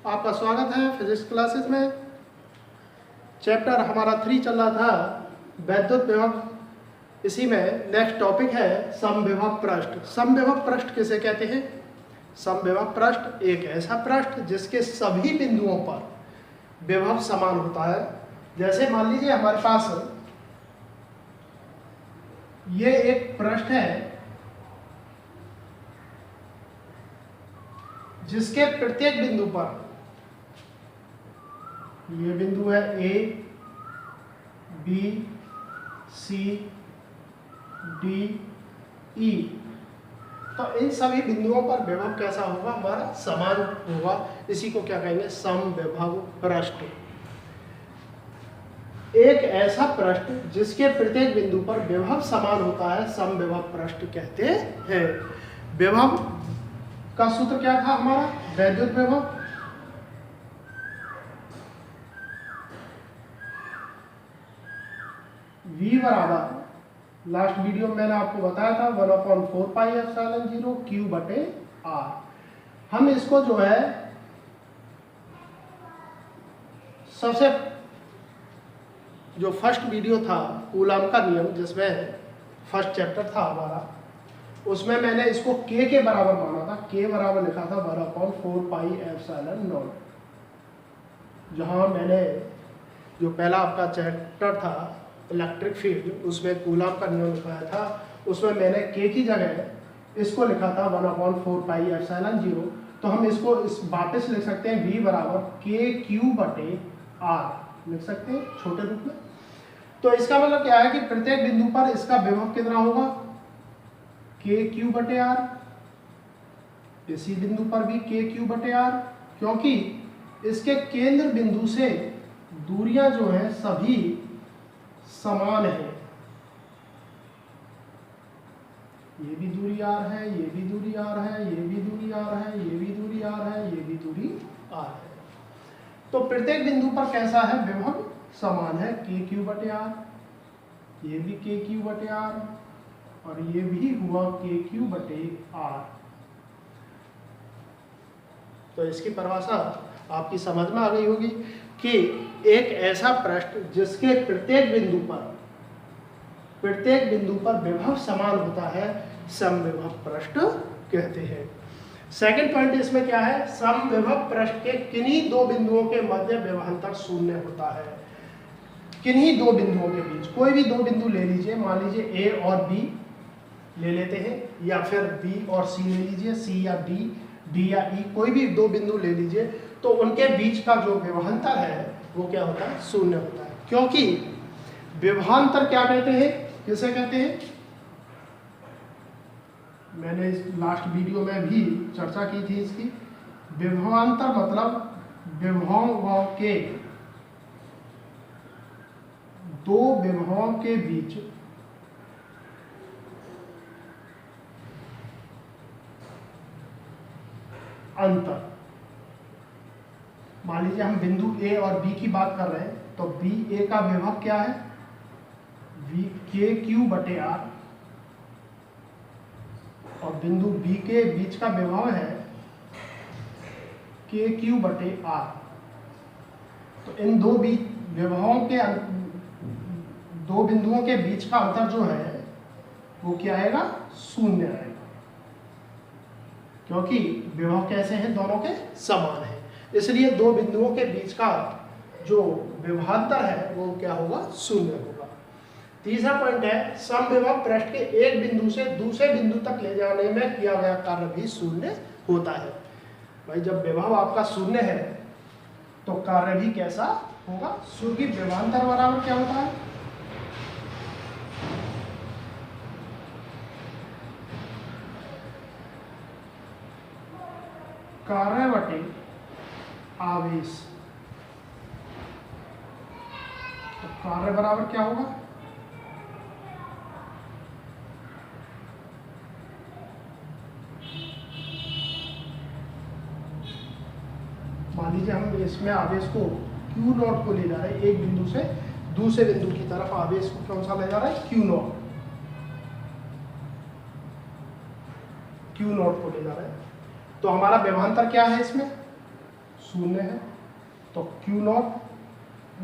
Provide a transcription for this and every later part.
आपका स्वागत है फिजिक्स क्लासेस में। चैप्टर हमारा 3 चल रहा था वैद्युत विभव। इसी में नेक्स्ट टॉपिक है समविभव पृष्ठ। समविभव पृष्ठ किसे कहते हैं? समविभव पृष्ठ एक ऐसा पृष्ठ जिसके सभी बिंदुओं पर विभव समान होता है। जैसे मान लीजिए हमारे पास ये एक पृष्ठ है जिसके प्रत्येक बिंदु पर, ये बिंदु है ए, बी, सी, डी, ई, तो इन सभी बिंदुओं पर विभव कैसा होगा? हमारा समान होगा। इसी को क्या कहेंगे? समविभव पृष्ठ। एक ऐसा पृष्ठ जिसके प्रत्येक बिंदु पर विभव समान होता है समविभव पृष्ठ कहते हैं। विभव का सूत्र क्या था हमारा? वैद्युत विभव V बराबर, लास्ट वीडियो में मैंने आपको बताया था 1/4 पाई एप्सिलॉन 0 Q बटे R। हम इसको जो है सबसे जो फर्स्ट वीडियो था कूलॉम का नियम, जिसमें फर्स्ट चैप्टर था हमारा, उसमें मैंने इसको K के बराबर माना था। K बराबर लिखा था 1/4 पाई एप्सिलॉन 0। जहां मैंने जो पहला आपका चैप्टर था इलेक्ट्रिक फील्ड, उसमें कूलॉम का नियम लिखाया था, उसमें मैंने K की जगह इसको लिखा था 1/4 पाई एप्सिलॉन 0। तो हम इसको इस वापस लिख सकते हैं V बराबर KQ बटे R लिख सकते हैं छोटे रूप में। तो इसका मतलब क्या है कि प्रत्येक बिंदु पर इसका विभव कितना होगा? KQ बटे R। इसी बिंदु पर भी KQ बटे R, क्योंकि इसके केंद्र बिंदु से दूरियां जो है सभी समान है। ये भी दूरी R है, ये भी दूरी R है, ये भी दूरी R है, ये भी दूरी R है, ये भी दूरी R है। तो प्रत्येक बिंदु पर कैसा है? विभव समान है KQ बटे R। ये भी KQ बटे R और ये भी हुआ KQ बटे R। तो इसकी परिभाषा आपकी समझ में आ गई होगी कि एक ऐसा पृष्ठ जिसके प्रत्येक बिंदु पर विभव समान होता है समविभव पृष्ठ कहते हैं। सेकंड पॉइंट इसमें क्या है? समविभव पृष्ठ के किन्हीं दो बिंदुओं के मध्य विभवांतर शून्य होता है। किन्हीं दो बिंदुओं के बीच, कोई भी दो बिंदु ले लीजिए, मान लीजिए A और B ले लेते हैं, या फिर B और C ले लीजिए, C या D या E, कोई भी दो बिंदु ले लीजिए, तो उनके बीच का जो विभवांतर है वो क्या होता है? शून्य होता है। क्योंकि विभवांतर क्या कहते हैं? किसे कहते हैं? मैंने इस लास्ट वीडियो में भी चर्चा की थी इसकी। विभवांतर मतलब विभवों के, दो विभवों के बीच अंतर। मान लीजिए हम बिंदु A और B की बात कर रहे हैं, तो BA का विभव क्या है? KQ बटे R, और बिंदु B के बीच का विभव है KQ बटे R। तो इन दो विभवों के, दो बिंदुओं के बीच का अंतर जो है वो क्या आएगा? शून्य आएगा, क्योंकि विभव कैसे हैं? दोनों के समान है। इसलिए दो बिंदुओं के बीच का जो विभवांतर है वो क्या होगा? शून्य होगा। तीसरा पॉइंट है समविभव पृष्ठ के एक बिंदु से दूसरे बिंदु तक ले जाने में किया गया कार्य भी शून्य होता है। भाई जब विभव आपका शून्य है तो कार्य भी कैसा होगा? क्योंकि विभवांतर बराबर क्या होता है? कार्य बटे आवेश। तो कार्य बराबर क्या होगा? मान लीजिए हम इसमें आवेश को Q0 को ले जा रहे हैं, एक बिंदु से दूसरे बिंदु की तरफ आवेश को कौन सा ले जा रहा है? Q0 को ले जा रहे हैं। तो हमारा विभवांतर क्या है? इसमें शून्य है, तो क्यू नॉट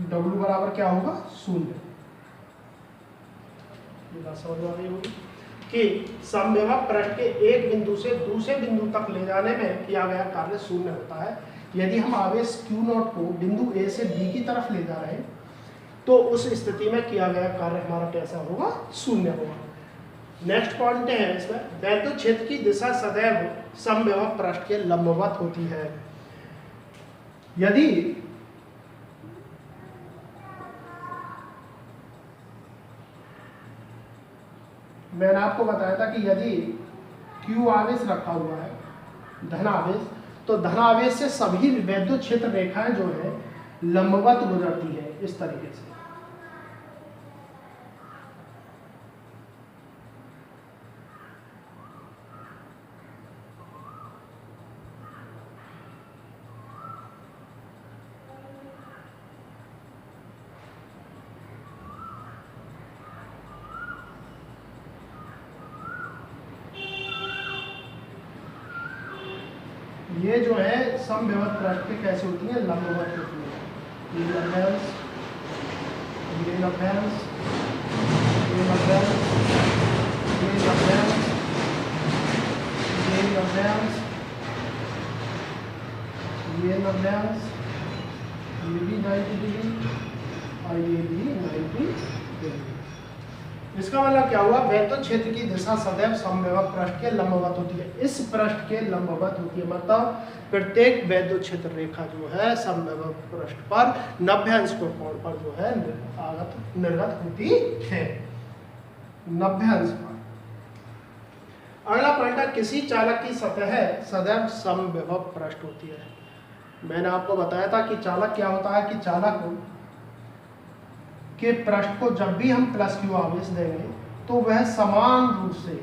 डब्ल्यू बराबर क्या होगा, शून्य। ये बात समझ में आ गई होगी कि समविभव पृष्ठ के एक बिंदु से दूसरे बिंदु तक ले जाने में किया गया कार्य शून्य होता है। यदि हम आवेश क्यू नॉट को बिंदु ए से बी की तरफ ले जा रहे हैं तो उस स्थिति में किया गया कार्य हमारा कैसा होगा, शून्य होगा। नेक्स्ट पॉइंट है इसमें, वैद्युत क्षेत्र की दिशा सदैव समविभव पृष्ठ के लंबवत होती है। यदि मैंने आपको बताया था कि यदि Q आवेश रखा हुआ है, धन आवेश, तो धन आवेश से सभी वैद्युत क्षेत्र रेखाएं जो है लंबवत गुजरती है इस तरीके से। ये जो है समविभव पृष्ठ पे कैसे होती है, लंबवत होती है। ये लंबवत, ये लंबवत, ये लंबवत, ये लंबवत, ये लंबवत, ये लंबवत, ये भी 90 डिग्री और ये भी 90 डिग्री। इसका मतलब क्या हुआ, वैद्युत क्षेत्र की दिशा सदैव समविभव पृष्ठ के लंबवत होती है। इस पृष्ठ के लंबवत होती है, मतलब प्रत्येक वैद्युत क्षेत्र रेखा जो है समविभव पृष्ठ पर 90 अंश कोण पर जो है आगत निर्गत होती है, 90 अंश पर। अगला पॉइंट है, किसी चालक की सतह सदैव समविभव पृष्ठ होती है। मैंने आपको बताया था कि चालक क्या होता है, कि चालक के पृष्ठ को जब भी हम प्लस क्यू आवेश देंगे तो वह समान रूप से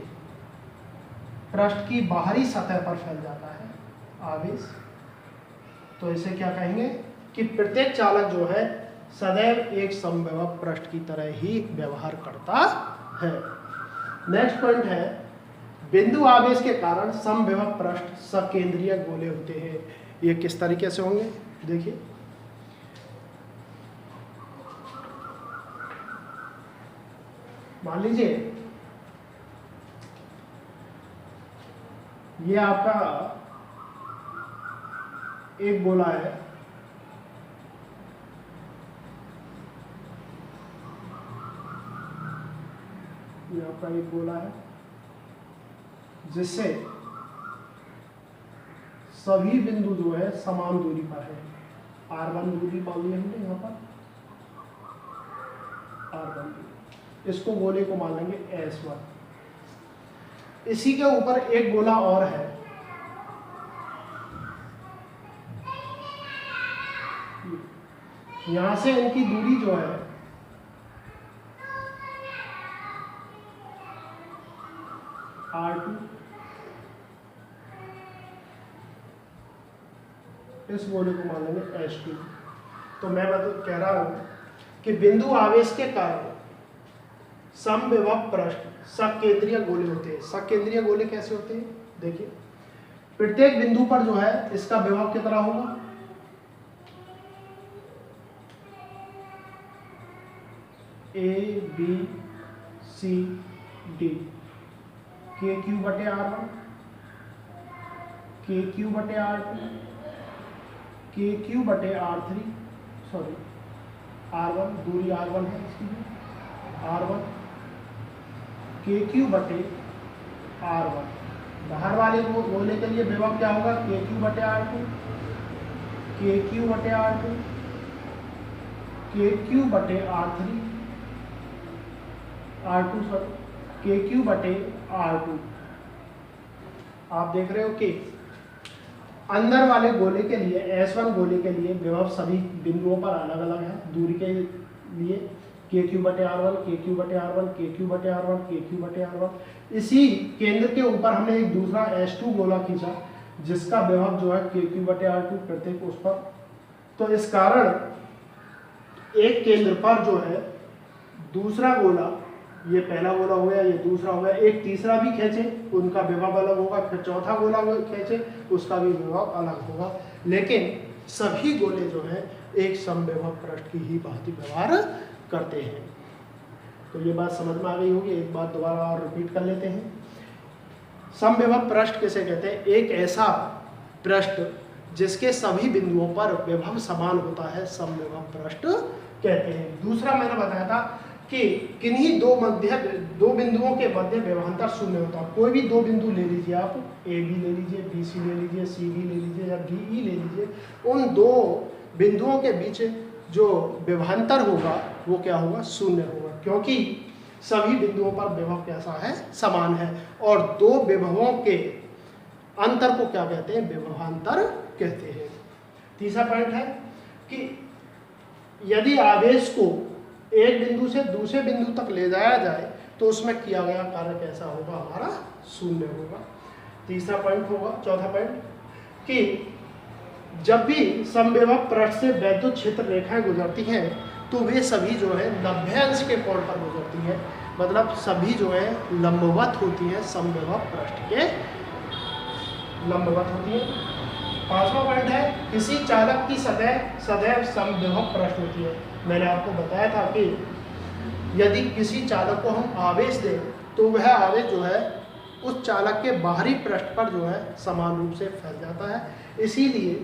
पृष्ठ की बाहरी सतह पर फैल जाता है आवेश। तो इसे क्या कहेंगे कि प्रत्येक चालक जो है सदैव एक समविभव पृष्ठ की तरह ही व्यवहार करता है। नेक्स्ट पॉइंट है, बिंदु आवेश के कारण समविभव पृष्ठ सकेंद्रीय गोले होते हैं। ये किस तरीके से होंगे, देखिए। मान लीजिए ये आपका एक गोला है, ये आपका एक गोला है जिससे सभी बिंदु जो है समान दूरी पर है। R1 दूरी मान ली हमने यहाँ पर, R1 दूरी, इसको गोले को मान लेंगे S1। इसी के ऊपर एक गोला और है, यहां से इनकी दूरी जो है R2, इस गोले को मान लेंगे S2। तो मैं कह रहा हूं कि बिंदु आवेश के कारण समविभव पृष्ठ सकेंद्रीय गोले होते हैं। सकेंद्रीय गोले कैसे होते हैं, देखिए। प्रत्येक बिंदु पर जो है इसका विभव कितना होगा, A B C D, KQ बटे R1, KQ बटे R2, KQ बटे R3, सॉरी R1, दूरी R1 है इसकी भी, R1, KQ बटे R1। बाहर वाले गोले के लिए विभव क्या होगा, KQ बटे R2, KQ बटे R2, KQ बटे R3, R2 सॉरी, KQ बटे R2। आप देख रहे हो कि अंदर वाले गोले के लिए, S1 गोले के लिए विभव सभी बिंदुओं पर अलग अलग है दूरी के लिए। KQ बटे R1, KQ बटे R1, KQ बटे R1, KQ बटे R1। इसी केंद्र के ऊपर हमने एक दूसरा S2 गोला खींचा जिसका विभव जो है KQ बटे R2 प्रत्येक उस पर। तो इस कारण एक केंद्र पर जो है दूसरा गोला, ये पहला गोला हो गया, ये दूसरा हो गया, एक तीसरा भी खींचे उनका विभव अलग होगा, फिर चौथा गोला खींचे उसका भी विभव अलग होगा। लेकिन सभी गोले जो हैं एक समविभव पृष्ठ की ही भांति व्यवहार करते हैं। तो ये बात समझ में आ गई होगी, एक बार दोबारा और रिपीट कर लेते हैं। समविभव पृष्ठ किसे कहते हैं? एक ऐसा पृष्ठ जिसके सभी बिंदुओं पर विभव समान होता है, समविभव पृष्ठ कहते हैं। दूसरा मैंने बताया था कि किन्हीं दो बिंदुओं के मध्य विभवांतर शून्य होता है। कोई भी दो बिंदु ले लीजिए आप, ए बी ले लीजिए, बी सी ले लीजिए, सी बी ले लीजिए या डी ई ले लीजिए, उन दो बिंदुओं के बीच जो विभवांतर होगा वो क्या होगा? शून्य होगा, क्योंकि सभी बिंदुओं पर विभव कैसा है? समान है। और दो विभवों के अंतर को क्या कहते हैं? विभवांतर कहते हैं। तीसरा पॉइंट है कि यदि आवेश को एक बिंदु से दूसरे बिंदु तक ले जाया जाए तो उसमें किया गया कार्य कैसा होगा? हमारा शून्य होगा। तीसरा पॉइंट होगा, चौथा पॉइंट, कि जब भी समविभव पृष्ठ से वैद्युत क्षेत्र रेखाएं गुजरती हैं तो वे सभी जो है 90 अंश के कोण पर गुजरती हैं, मतलब सभी जो है लंबवत होती हैं, समविभव पृष्ठ के लंबवत होती हैं। पांचवा पॉइंट है, किसी चालक की सदैव समविभव पृष्ठ होती है। मैंने आपको बताया था कि यदि किसी चालक को हम आवेश दें तो वह आवेश जो है उस चालक के बाहरी पृष्ठ पर जो है समान रूप से फैल जाता है, इसीलिए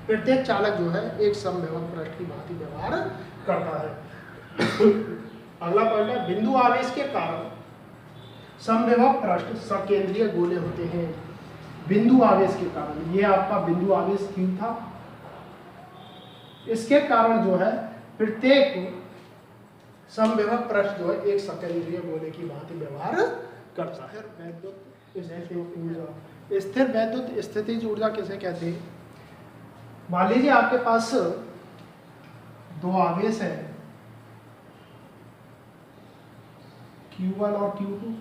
प्रत्येक चालक जो है एक समविभव पृष्ठ की भांति व्यवहार करता है। अगला पॉइंट है, बिंदु आवेश के कारण समविभव पृष्ठ सकेंद्रीय गोले होते हैं। बिंदु आवेश के कारण, ये आपका बिंदु आवेश Q था, इसके कारण जो है प्रत्येक समविभव पृष्ठ जो है एक सकेंद्रीय गोले की भांति व्यवहार करता है। स्थिर वैद्युत स्थितिज ऊर्जा किसे कहते हैं? मान लीजिए आपके पास दो आवेश है Q1 और Q2।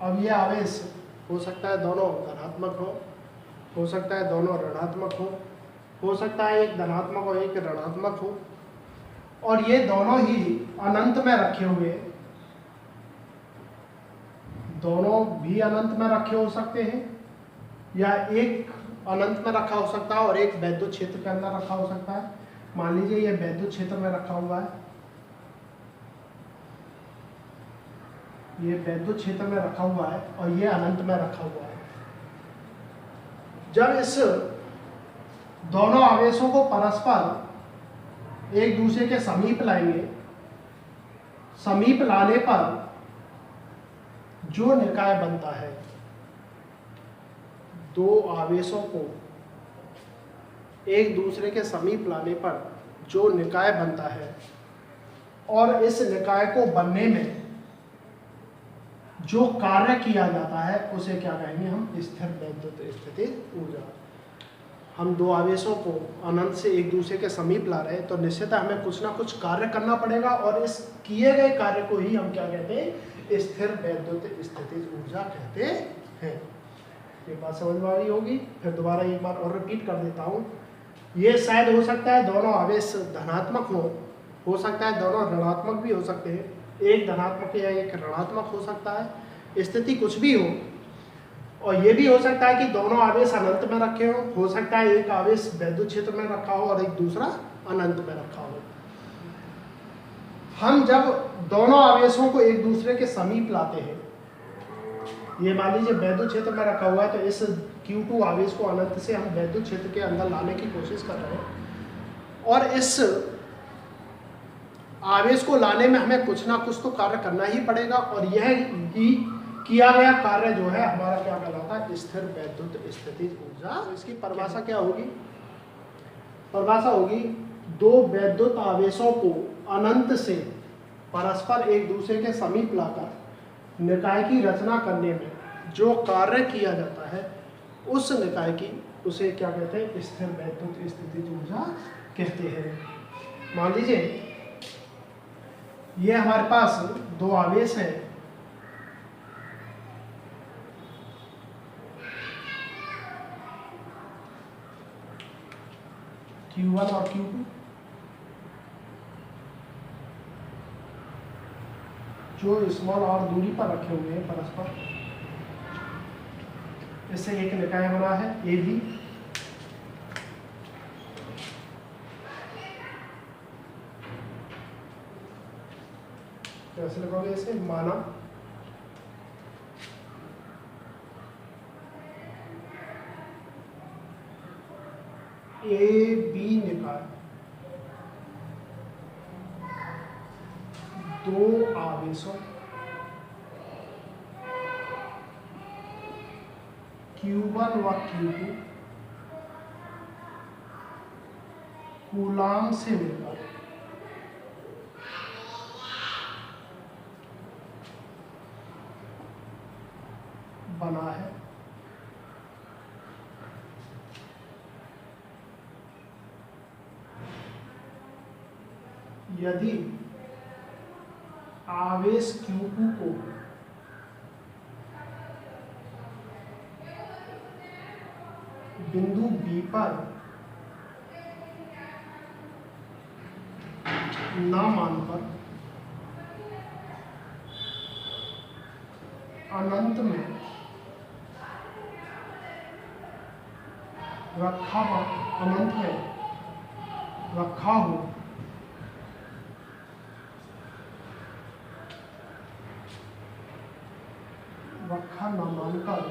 अब ये आवेश हो सकता है दोनों धनात्मक हो सकता है दोनों ऋणात्मक हो सकता है एक धनात्मक और एक ऋणात्मक हो, और ये दोनों ही अनंत में रखे हुए, दोनों भी अनंत में रखे हो सकते हैं, या एक अनंत में रखा हो सकता है और एक वैद्युत क्षेत्र के अंदर रखा हो सकता है। मान लीजिए ये वैद्युत क्षेत्र में रखा हुआ है, ये वैद्युत क्षेत्र में रखा हुआ है और ये अनंत में रखा हुआ है। जब इस दोनों आवेशों को परस्पर एक दूसरे के समीप लाएंगे, समीप लाने पर जो निकाय बनता है, दो आवेशों को एक दूसरे के समीप लाने पर जो निकाय बनता है, और इस निकाय को बनने में जो कार्य किया जाता है उसे क्या कहेंगे हम? स्थिर वैद्युत स्थितिज ऊर्जा। हम दो आवेशों को अनंत से एक दूसरे के समीप ला रहे हैं तो निश्चितः हमें कुछ ना कुछ कार्य करना पड़ेगा, और इस किए गए कार्य को ही हम क्या कहते हैं? स्थिर वैद्युत स्थितिज ऊर्जा कहते हैं। ये बात समझ में आ रही होगी। फिर दोबारा एक बार और रिपीट कर देता हूँ। ये शायद हो सकता है दोनों आवेश धनात्मक हो सकता है दोनों ऋणात्मक भी हो सकते हैं, एक धनात्मक या एक ऋणात्मक हो सकता है, स्थिति कुछ भी हो। और ये भी हो सकता है कि दोनों आवेश अनंत में रखे हो सकता है एक आवेश वैद्युत क्षेत्र में रखा हो और एक दूसरा अनंत में रखा हो। हम जब दोनों आवेशों को एक दूसरे के समीप लाते हैं, ये मान लीजिए वैद्युत क्षेत्र में रखा हुआ है, तो इस Q2 आवेश को अनंत से हम वैद्युत क्षेत्र के अंदर लाने की कोशिश कर रहे हैं, और इस आवेश को लाने में हमें कुछ ना कुछ तो कार्य करना ही पड़ेगा, और यह ही किया गया कार्य जो है हमारा क्या कहलाता है? स्थिर वैद्युत स्थितिज ऊर्जा। तो इसकी परिभाषा क्या होगी? परिभाषा होगी, दो वैद्युत आवेशों को अनंत से परस्पर एक दूसरे के समीप लाकर निकाय की रचना करने में जो कार्य किया जाता है उस निकाय की, उसे क्या कहते हैं? स्थिर वैद्युत स्थितिज ऊर्जा कहते हैं। मान लीजिए ये हमारे पास दो आवेश हैं, Q1 और Q2, जो स्मॉल और दूरी पर रखे हुए हैं परस्पर। इससे एक निकाय बना है AB, कैसे लिखोगे इसे, माना ए बी निकाय दो आवेशों Q1 व Q2 कूलाम से मिलकर बना है। यदि आवेश Q2 को बिंदु B पर न मानकर अनंत में रखा हो रखा न मानकर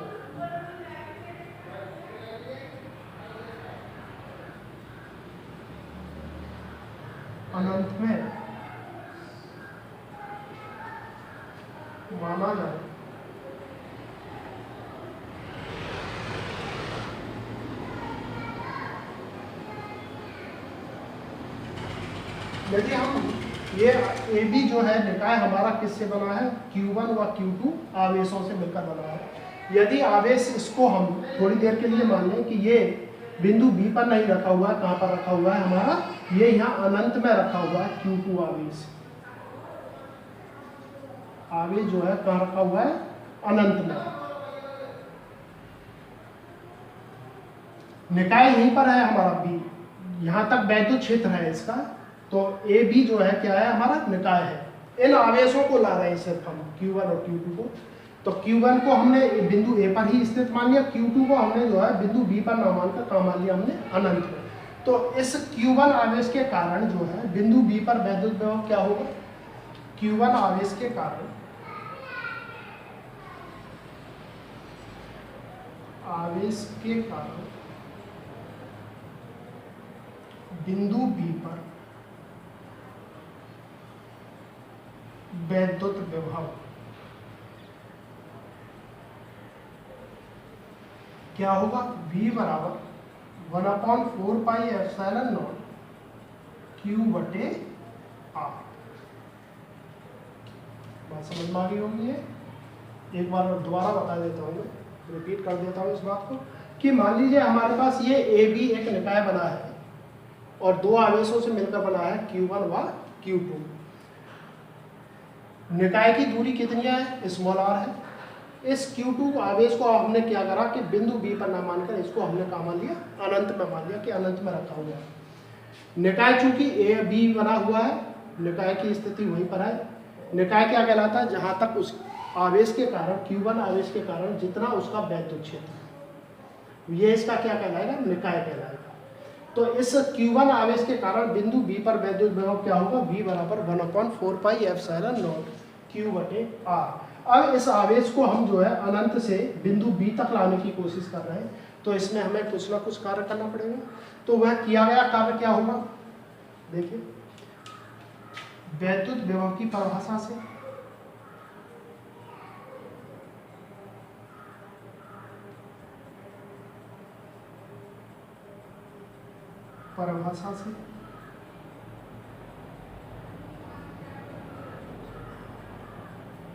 अनंत में माना जाए यदि हम ये ए बी जो है निकाय हमारा किससे बना है, Q1 व Q2 आवेशों से मिलकर बना है। यदि आवेश इसको हम थोड़ी देर के लिए मान लें कि ये बिंदु B पर नहीं रखा हुआ है, कहाँ पर रखा हुआ है हमारा, ये यहाँ अनंत में रखा हुआ है। Q2 आवेश जो है कहाँ रखा हुआ है, अनंत में। निकाय यहीं पर है हमारा B, यहाँ तक वैद्युत क्षेत्र है इसका, तो ए बी जो है क्या है हमारा, निकाय है। इन आवेशों को ला रहे हैं सिर्फ हम Q1 और Q2 को। तो Q1 को हमने बिंदु ए पर ही स्थित मान लिया, Q2 को हमने जो है बिंदु बी पर ना मानकर कहाँ मान लिया हमने, अनंत में। तो इस Q1 आवेश के कारण जो है बिंदु बी पर वैद्युत विभव क्या होगा, Q1 आवेश के कारण बिंदु बी पर वैद्युत विभव क्या होगा, V बराबर 1/4 पाई एप्सिलॉन नॉट Q बटे R। बात समझ में आ गई होगी है? एक बार दोबारा बता देता हूँ मैं, रिपीट कर देता हूँ इस बात को कि मान लीजिए हमारे पास ये ए बी एक निकाय बना है और दो आवेशों से मिलकर बना है Q1 व Q2। निकाय की दूरी कितनी है, स्मॉल r है। इस Q2 आवेश को हमने क्या करा कि बिंदु B पर ना मानकर इसको हमने कहाँ मान लिया, अनंत में मान लिया कि अनंत में रखा हुआ है। निकाय चूंकि ए बी बना हुआ है, निकाय की स्थिति वहीं पर है। निकाय क्या कहलाता है, जहां तक उस आवेश के कारण Q1 आवेश के कारण जितना उसका वैद्युत क्षेत्र, ये इसका क्या कहलाएगा, निकाय कहलाएगा। तो इस Q1 आवेश के कारण बिंदु B पर वैद्युत विभव क्या होगा, V बराबर 1/4 पाई एप्सिलॉन नॉट Q बटे R। अब इस आवेश को हम जो है अनंत से बिंदु B तक लाने की कोशिश कर रहे हैं, तो इसमें हमें कुछ ना कुछ कार्य करना पड़ेगा। तो वह किया गया कार्य क्या होगा, देखिए वैद्युत विभव की परिभाषा से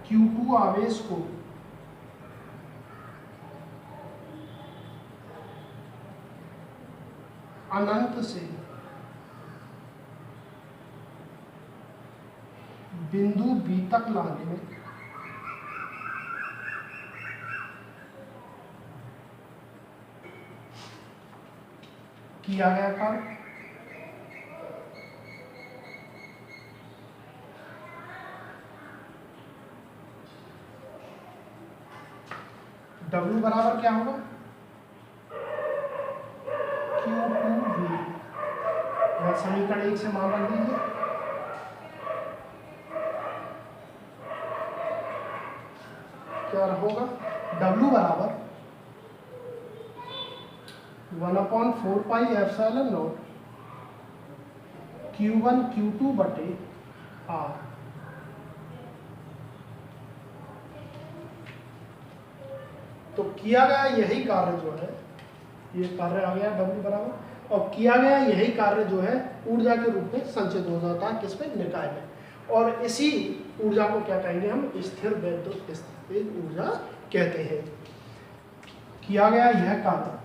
Q2 आवेश को अनंत से बिंदु B तक लाने में किया गया कार्य W बराबर क्या होगा, Q2V। समीकरण 1 से मान रख दीजिए, क्या होगा, W बराबर 1/4πε0 Q1 Q2 बटे R। तो किया गया यही कार्य जो है, ये कार्य आ गया W बराबर, और किया गया यही कार्य जो है ऊर्जा के रूप में संचित हो जाता है किसमें, निकाय में। और इसी ऊर्जा को क्या कहेंगे हम, स्थिर वैद्युत स्थितिज ऊर्जा कहते हैं। किया गया यह कार्य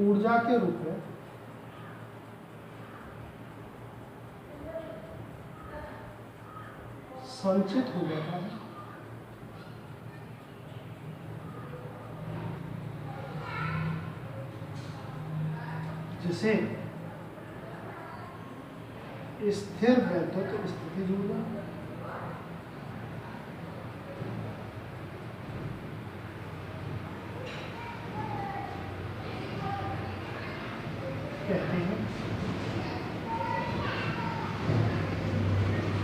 ऊर्जा के रूप में संचित हो जाता है जिसे स्थिर वैद्युत स्थितिज ऊर्जा कहते हैं।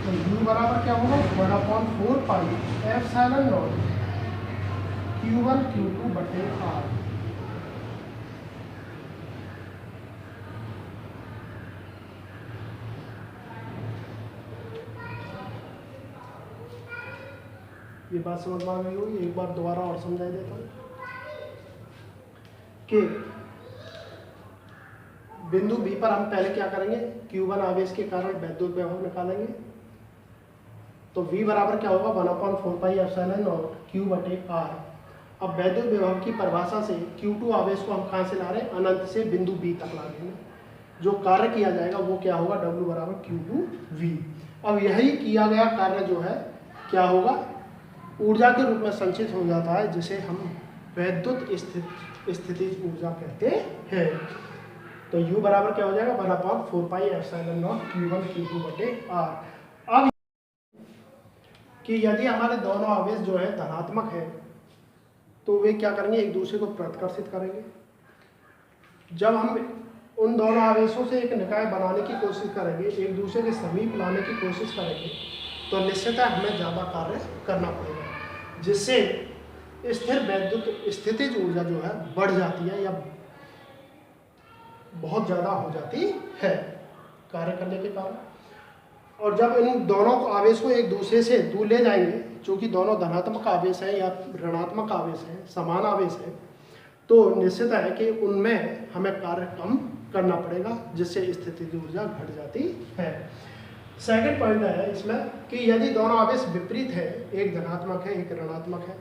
तो U बराबर क्या होगा, 1/4πε0 Q1 Q2 बटे R। ये बात समझ में आ गई होगी, एक बार दोबारा और समझा देता हूँ कि बिंदु B पर हम पहले क्या करेंगे, Q1 आवेश के कारण वैद्युत विभव निकालेंगे। तो V बराबर क्या होगा, 1/4πε0 Q बटे R। अब वैद्युत विभव की परिभाषा से Q2 आवेश को हम कहाँ से ला रहे हैं, अनंत से बिंदु B तक ला रहे हैं। जो कार्य किया जाएगा वो क्या होगा, W बराबर Q2V। अब यही किया गया कार्य जो है क्या होगा, ऊर्जा के रूप में संचित हो जाता है जिसे हम वैद्युत स्थितिज ऊर्जा कहते हैं। तो U बराबर क्या हो जाएगा, 1/4πε0 Q1 Q2 बटे R। अब कि यदि हमारे दोनों आवेश जो है धनात्मक है तो वे क्या करेंगे, एक दूसरे को प्रतिकर्षित करेंगे। जब हम उन दोनों आवेशों से एक निकाय बनाने की कोशिश करेंगे, एक दूसरे के समीप लाने की कोशिश करेंगे, तो निश्चितः हमें ज़्यादा कार्य करना पड़ेगा, जिससे स्थिर वैद्युत स्थितिज ऊर्जा जो है बढ़ जाती है या बहुत ज़्यादा हो जाती है कार्य करने के कारण। और जब इन दोनों आवेश को एक दूसरे से दूर ले जाएंगे, चूँकि दोनों धनात्मक आवेश हैं या ऋणात्मक आवेश हैं, समान आवेश हैं, तो निश्चित है कि उनमें हमें कार्य कम करना पड़ेगा, जिससे स्थितिज ऊर्जा घट जाती है। सेकंड पॉइंट है इसमें कि यदि दोनों आवेश विपरीत है, एक धनात्मक है एक ऋणात्मक है,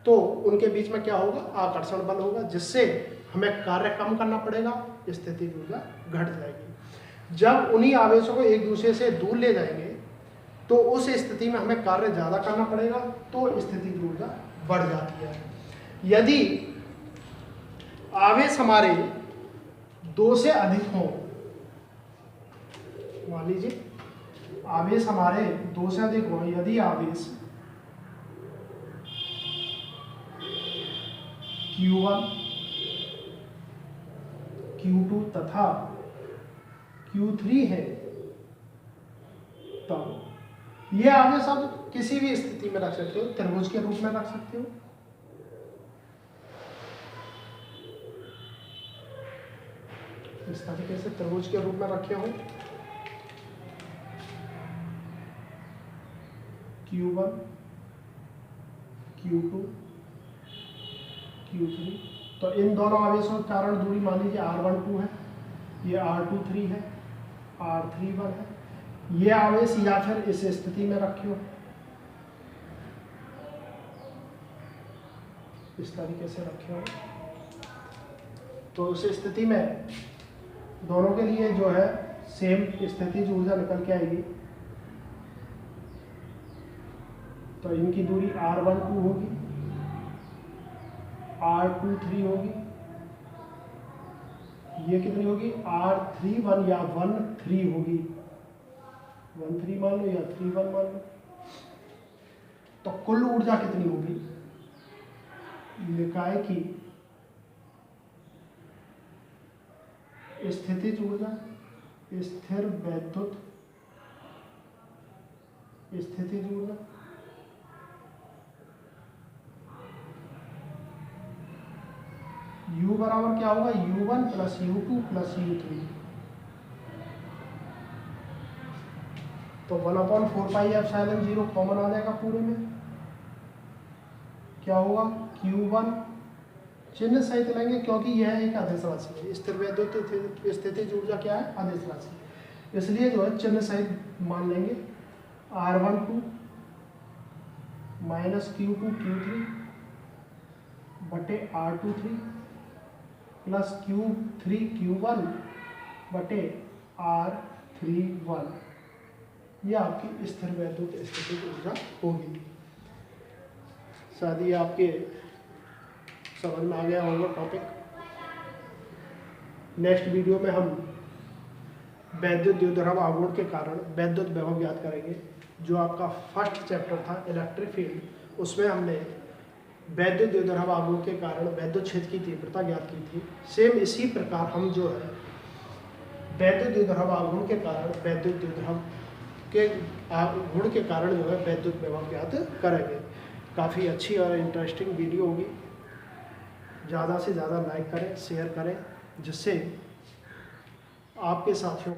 तो उनके बीच में क्या होगा, आकर्षण बल होगा, जिससे हमें कार्य कम करना पड़ेगा, स्थितिज ऊर्जा घट जाएगी। जब उन्हीं आवेशों को एक दूसरे से दूर ले जाएंगे तो उस स्थिति में हमें कार्य ज़्यादा करना पड़ेगा, तो स्थितिज ऊर्जा बढ़ जाती है। यदि आवेश हमारे 2 से अधिक हों, मान लीजिए आवेश हमारे 2 से अधिक हों, यदि आवेश Q1 Q2 तथा Q3 है, तब ये आवेश आप किसी भी स्थिति में रख सकते हो, त्रिभुज के रूप में रख सकते हो, इस तरीके से त्रिभुज के रूप में रखे हो, Q1 Q2 Q3। तो इन दोनों आवेशों के कारण दूरी मान लीजिए R12 है, ये R23 है, R31 है। ये आवेश या फिर इस स्थिति में रखे हो, इस तरीके से रखे हो, तो उस स्थिति में दोनों के लिए जो है सेम स्थितिज ऊर्जा निकल के आएगी। तो इनकी दूरी R12 होगी, R23 होगी, ये कितनी होगी, R31 या 13 होगी, 13 मान लो या 31 मान लो। तो कुल ऊर्जा कितनी होगी निकाय की, स्थितिज ऊर्जा, स्थिर वैद्युत स्थितिज ऊर्जा, U बराबर क्या होगा, U1 plus U2 plus U3, तो 1/4πε0 कॉमन आ जाएगा पूरे में, क्या होगा Q1, चिन्ह सहित लेंगे क्योंकि यह एक आदेश राशि है, स्थिर वैद्युत स्थितिज ऊर्जा क्या है, आदेश राशि, इसलिए जो है चिन्ह सहित मान लेंगे R12 माइनस Q2 Q3 बटे R23 प्लस Q3 Q1 बटे R31, यह आपकी स्थिर वैद्युत स्थितिज ऊर्जा होगी। शायद ये आपके समझ में आ गया होगा टॉपिक। नेक्स्ट वीडियो में हम वैद्युत द्विध्रुव आघूर्ण के कारण वैद्युत विभव ज्ञात करेंगे। जो आपका फर्स्ट चैप्टर था इलेक्ट्रिक फील्ड, उसमें हमने वैद्युत द्विध्रुव आघूर्ण के कारण वैद्युत क्षेत्र की तीव्रता ज्ञात की थी। सेम इसी प्रकार हम जो है वैद्युत द्विध्रुव आघूर्ण के कारण वैद्युत द्विध्रुव के आघूर्ण के कारण जो है वैद्युत विभव ज्ञात करेंगे। काफ़ी अच्छी और इंटरेस्टिंग वीडियो होगी। ज़्यादा से ज़्यादा लाइक करें, शेयर करें, जिससे आपके साथियों